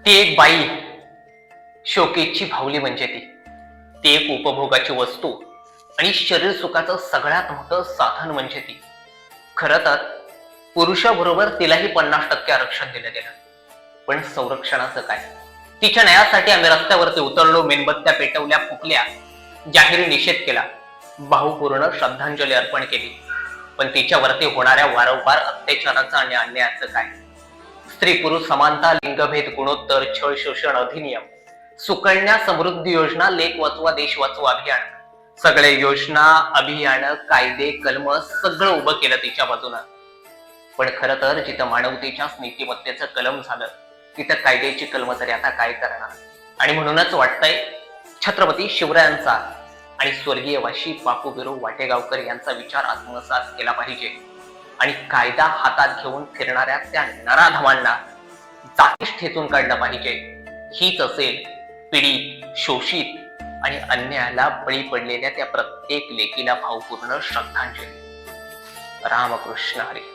ती एक बाई, शोकेची भावली म्हणजे ती एक उपभोगाची वस्तू आणि शरीर सुखाचं सगळ्यात मोठं साधन म्हणजे ती. खरं तर पुरुषाबरोबर तिलाही 50% आरक्षण दिलं गेलं. पण संरक्षणाचं काय? तिच्या न्यायासाठी आम्ही रस्त्यावरती उतरलो, मेणबत्त्या पेटवल्या, फुकल्या, जाहीर निषेध केला, भावपूर्ण श्रद्धांजली अर्पण केली. पण तिच्यावरती होणाऱ्या वारंवार अत्याचाराचं आणि अन्यायाचं काय? स्त्री पुरुष समानता, लिंगभेद, गुणोत्तर, छळ, शोषण अधिनियम, सुकन्या समृद्धी योजना, लेख वाचवा देश वाचवा अभियान, सगळे योजना, अभियान, कायदे, कलम सगळं उभं केलं तिच्या बाजूला. पण खरं तर जिथं मानवतेच्याच नीतिमत्तेचं कलम झालं, तिथं कायद्याची कलम तरी आता काय करणार? आणि म्हणूनच वाटतंय छत्रपती शिवरायांचा आणि स्वर्गीय वाशी बापूबिरो वाटेगावकर यांचा विचार आत्मसात केला पाहिजे आणि कायदा हातात घेऊन फिरणाऱ्या त्या नराधमांना जातीच ठेचून काढलं पाहिजे. हीच असेल पीडित, शोषित आणि अन्यायाला बळी पडलेल्या त्या प्रत्येक लेकीला भावपूर्ण श्रद्धांजली. रामकृष्ण हरी.